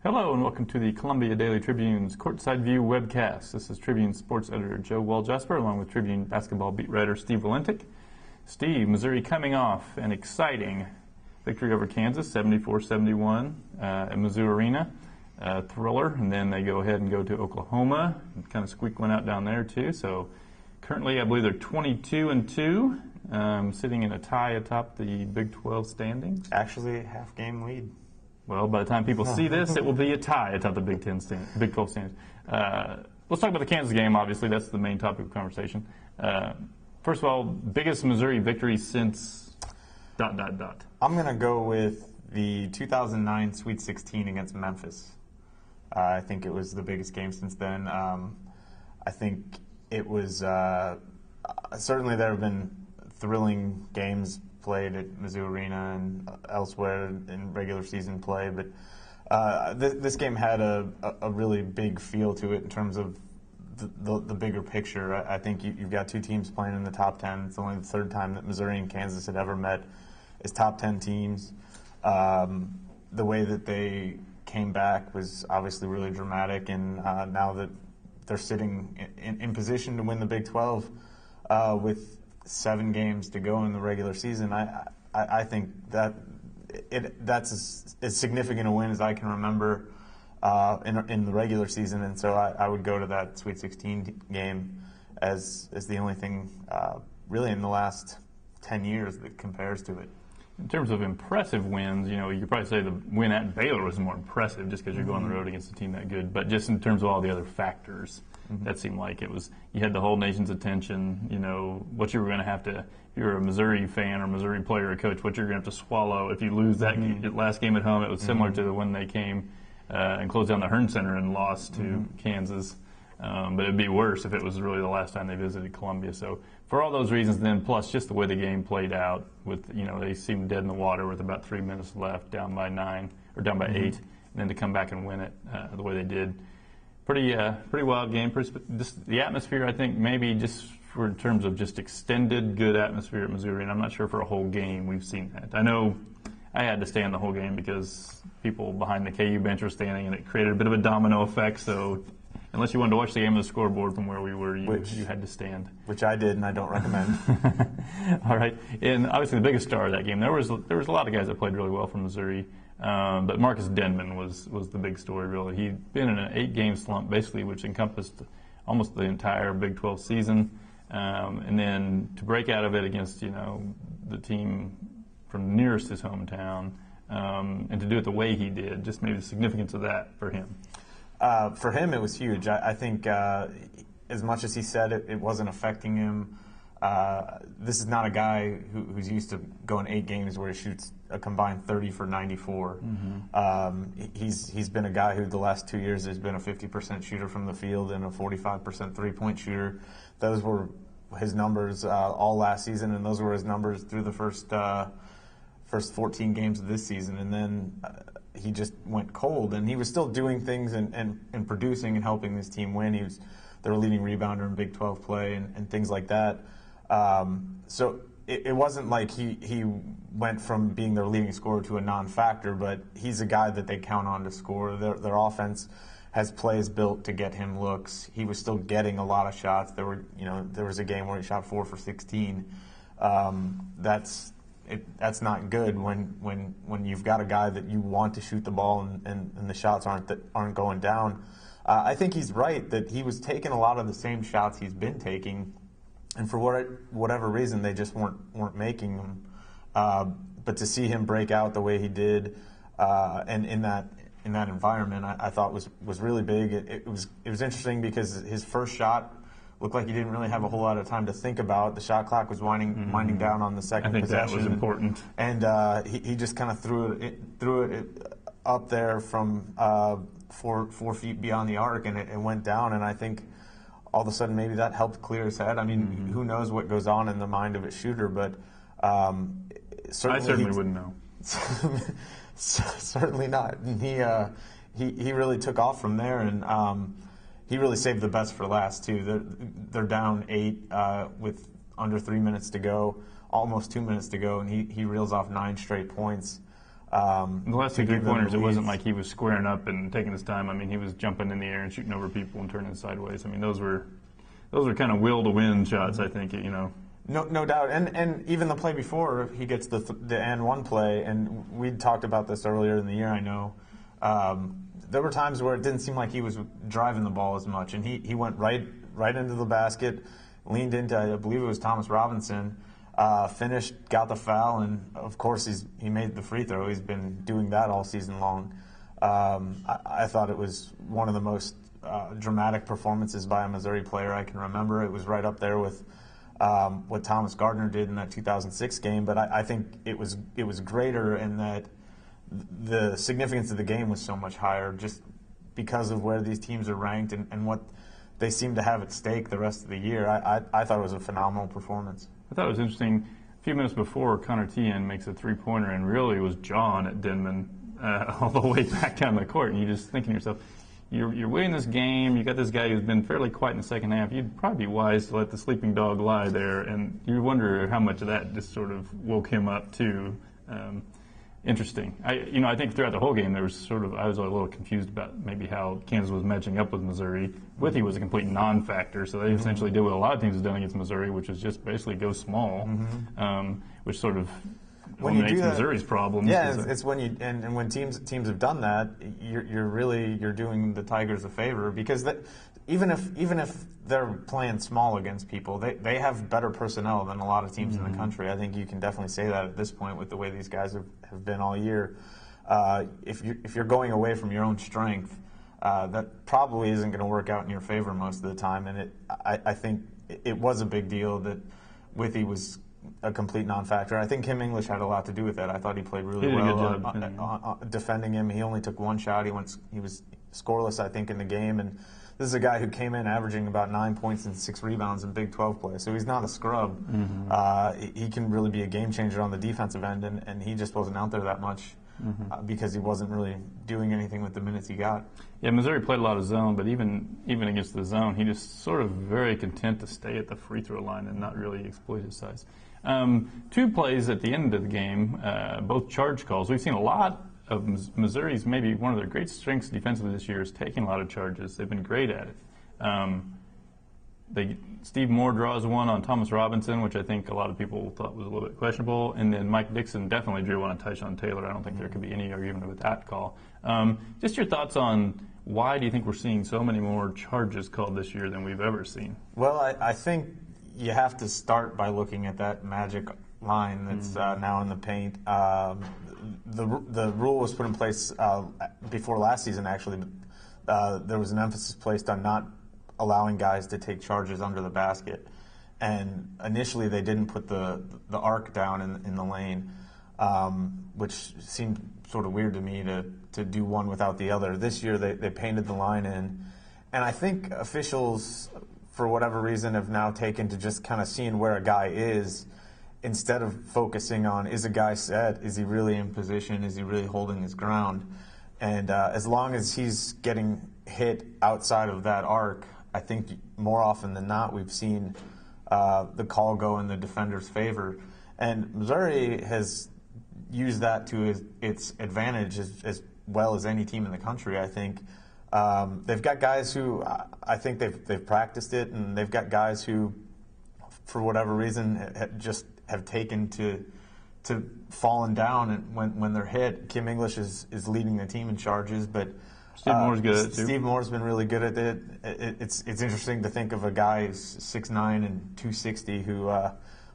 Hello and welcome to the Columbia Daily Tribune's Courtside View Webcast. This is Tribune sports editor Joe Walljasper along with Tribune basketball beat writer Steve Walentik. Steve, Missouri coming off an exciting victory over Kansas, 74-71 at Mizzou Arena. Thriller, and then they go ahead and go to Oklahoma and kind of squeak one out down there too. So currently I believe they're 22-2, sitting in a tie atop the Big 12 standings. Actually, half-game lead. Well, by the time people see this, it will be a tie atop the Big 12 standings. Let's talk about the Kansas game, obviously. That's the main topic of conversation. First of all, biggest Missouri victory since ... I'm going to go with the 2009 Sweet 16 against Memphis. I think it was the biggest game since then. I think it was certainly there have been thrilling games played at Mizzou Arena and elsewhere in regular season play, but this game had a really big feel to it in terms of the bigger picture. I think you've got two teams playing in the top 10. It's only the third time that Missouri and Kansas had ever met as top 10 teams. The way that they came back was obviously really dramatic, and now that they're sitting in position to win the Big 12 with 7 games to go in the regular season, I think that's as significant a win as I can remember in the regular season, and so I would go to that Sweet 16 game as the only thing really in the last 10 years that compares to it. In terms of impressive wins, you could probably say the win at Baylor was more impressive just because you're going on the road against a team that good. But just in terms of all the other factors, that seemed like it was, you had the whole nation's attention, what you were going to have to, if you're a Missouri fan or Missouri player or coach, what you're going to have to swallow if you lose that last game at home. It was similar to when they came and closed down the Hearn Center and lost to Kansas. But it'd be worse if it was really the last time they visited Columbia. So for all those reasons, then plus just the way the game played out, with they seemed dead in the water with about 3 minutes left, down by 9 or down by 8, and then to come back and win it the way they did, pretty wild game. Just the atmosphere, I think, maybe just for in terms of just extended good atmosphere at Missouri, and I'm not sure for a whole game we've seen that. I know I had to stand the whole game because people behind the KU bench were standing, and it created a bit of a domino effect. So unless you wanted to watch the game on the scoreboard from where we were, you had to stand. Which I did, and I don't recommend. All right. And obviously the biggest star of that game, there was a lot of guys that played really well from Missouri, but Marcus Denman was the big story, really. He'd been in an 8-game slump, basically, which encompassed almost the entire Big 12 season. And then to break out of it against, the team from nearest his hometown, and to do it the way he did, just maybe the significance of that for him. For him, it was huge. I think as much as he said it wasn't affecting him, this is not a guy who's used to going 8 games where he shoots a combined 30 for 94. He's been a guy who the last 2 years has been a 50% shooter from the field and a 45% three-point shooter. Those were his numbers all last season, and those were his numbers through the first 14 games of this season. And then he just went cold, and he was still doing things and producing and helping this team win. He was their leading rebounder in Big 12 play and things like that. So it wasn't like he went from being their leading scorer to a non-factor, but he's a guy that they count on to score. Their offense has plays built to get him looks. He was still getting a lot of shots. There was a game where he shot 4 for 16. That's not good when you've got a guy that you want to shoot the ball and the shots aren't going down. I think he's right that he was taking a lot of the same shots he's been taking, and for whatever reason they just weren't making them. But to see him break out the way he did, and in that environment, I thought was really big. It was interesting because his first shot looked like he didn't really have a whole lot of time to think about. The shot clock was winding down on the second possession. I think that was important. And he just kind of threw it up there from 4 feet beyond the arc, and it went down. And I think all of a sudden maybe that helped clear his head. I mean, who knows what goes on in the mind of a shooter, but certainly I certainly wouldn't know. Certainly not. And he really took off from there, and he really saved the best for last too. They're down 8 with under 3 minutes to go, almost 2 minutes to go, and he reels off 9 straight points. The last two three-pointers, it wasn't like he was squaring up and taking his time. I mean, he was jumping in the air and shooting over people and turning sideways. I mean, those were kind of will-to-win shots, I think, No doubt. And even the play before, he gets the and one play, and we talked about this earlier in the year, I know. There were times where it didn't seem like he was driving the ball as much, and he went right into the basket, leaned into, I believe it was Thomas Robinson, finished, got the foul, and of course he made the free throw. He's been doing that all season long. I thought it was one of the most dramatic performances by a Missouri player I can remember. It was right up there with what Thomas Gardner did in that 2006 game, but I think it was greater in that the significance of the game was so much higher just because of where these teams are ranked and what they seem to have at stake the rest of the year. I thought it was a phenomenal performance. I thought it was interesting. A few minutes before, Connor Tien makes a three-pointer, and really was John at Denman all the way back down the court. And you're just thinking to yourself, you're winning this game. You got this guy who's been fairly quiet in the second half. You'd probably be wise to let the sleeping dog lie there. And you wonder how much of that just sort of woke him up too. Interesting. I think throughout the whole game there was I was a little confused about maybe how Kansas was matching up with Missouri. Withy was a complete non-factor, so they essentially did what a lot of teams have done against Missouri, which is just basically go small, which sort of eliminates Missouri's problems. Yeah, it's when you and when teams have done that, you're doing the Tigers a favor because even if they're playing small against people, they have better personnel than a lot of teams in the country. I think you can definitely say that at this point with the way these guys have been all year. If you're going away from your own strength, that probably isn't going to work out in your favor most of the time. And I think it was a big deal that Withy was a complete non-factor. I think Kim English had a lot to do with that. I thought he played really well defending him. He only took one shot. He was scoreless, I think, in the game. And this is a guy who came in averaging about 9 points and 6 rebounds in Big 12 play. So he's not a scrub. He can really be a game changer on the defensive end, and he just wasn't out there that much because he wasn't really doing anything with the minutes he got. Yeah, Missouri played a lot of zone, but even against the zone, he just sort of very content to stay at the free throw line and not really exploit his size. Two plays at the end of the game, both charge calls. We've seen a lot of Missouri's, maybe one of their great strengths defensively this year is taking a lot of charges. They've been great at it. Steve Moore draws one on Thomas Robinson, which I think a lot of people thought was a little bit questionable, and then Mike Dixon definitely drew one on Tyshawn Taylor. I don't think there could be any argument with that call. Just your thoughts on why do you think we're seeing so many more charges called this year than we've ever seen? Well, I think you have to start by looking at that magic line that's now in the paint. The rule was put in place before last season, actually. There was an emphasis placed on not allowing guys to take charges under the basket. And initially they didn't put the arc down in the lane, which seemed sort of weird to me to do one without the other. This year they painted the line in. And I think officials, for whatever reason, have now taken to just kind of seeing where a guy is instead of focusing on, is a guy set? Is he really in position? Is he really holding his ground? And as long as he's getting hit outside of that arc, I think more often than not we've seen the call go in the defender's favor. And Missouri has used that to its advantage as well as any team in the country, I think. They've got guys who I think they've practiced it, and they've got guys who, for whatever reason, have taken to falling down and when they're hit. Kim English is leading the team in charges, but Steve Moore's good at it too. Steve Moore's been really good at it. It's interesting to think of a guy who's 6'9" and 260 who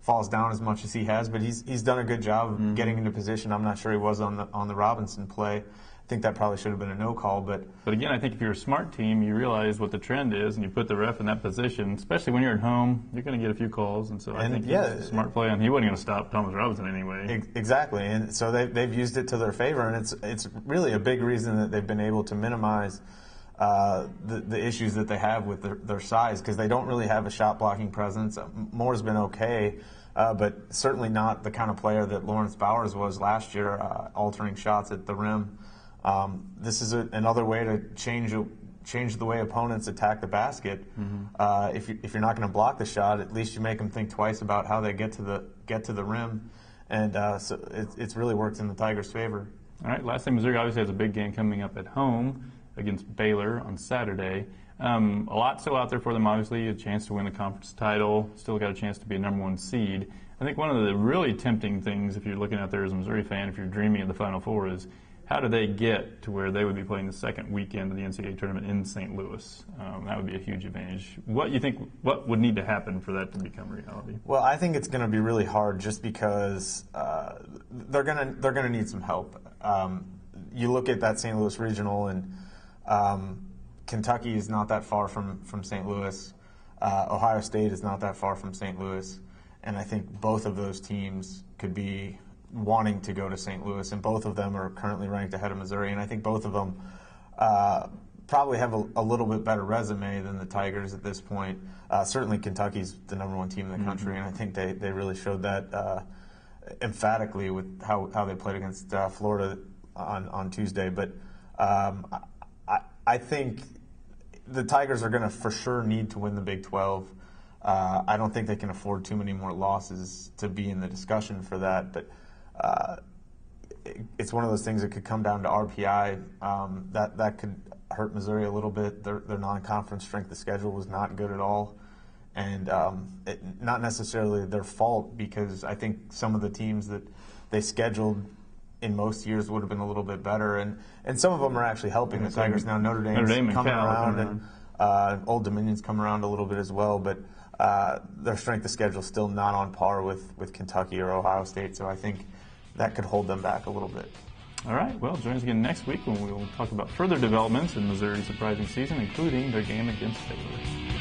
falls down as much as he has, but he's done a good job of getting into position. I'm not sure he was on the Robinson play. I think that probably should have been a no call, but again, I think if you're a smart team, you realize what the trend is, and you put the ref in that position. Especially when you're at home, you're going to get a few calls, and so I think it's a smart play, and he wasn't going to stop Thomas Robinson anyway. Exactly, and so they've used it to their favor, and it's really a big reason that they've been able to minimize the issues that they have with their size, because they don't really have a shot blocking presence. Moore's been okay. But certainly not the kind of player that Lawrence Bowers was last year, altering shots at the rim. This is another way to change the way opponents attack the basket. If you're not going to block the shot, at least you make them think twice about how they get to the rim, and so it's really worked in the Tigers' favor. All right, last thing, Missouri obviously has a big game coming up at home against Baylor on Saturday. A lot still out there for them, obviously, a chance to win the conference title, still got a chance to be a number 1 seed. I think one of the really tempting things, if you're looking out there as a Missouri fan, if you're dreaming of the Final Four, is how do they get to where they would be playing the second weekend of the NCAA tournament in St. Louis? That would be a huge advantage. What would need to happen for that to become reality? Well, I think it's going to be really hard just because they're gonna need some help. You look at that St. Louis regional, and Kentucky is not that far from St. Louis. Ohio State is not that far from St. Louis. And I think both of those teams could be wanting to go to St. Louis, and both of them are currently ranked ahead of Missouri. And I think both of them probably have a little bit better resume than the Tigers at this point. Certainly Kentucky's the number 1 team in the country, and I think they really showed that emphatically with how they played against Florida on Tuesday. But I think the Tigers are going to for sure need to win the Big 12. I don't think they can afford too many more losses to be in the discussion for that, but it's one of those things that could come down to RPI. That could hurt Missouri a little bit. Their non-conference strength of schedule was not good at all, and not necessarily their fault, because I think some of the teams that they scheduled in most years would have been a little bit better, and some of them are actually helping the Tigers now. Notre Dame's coming around, and Old Dominion's come around a little bit as well, but their strength of schedule is still not on par with Kentucky or Ohio State, so I think that could hold them back a little bit. All right, well, join us again next week when we will talk about further developments in Missouri's surprising season, including their game against Baylor.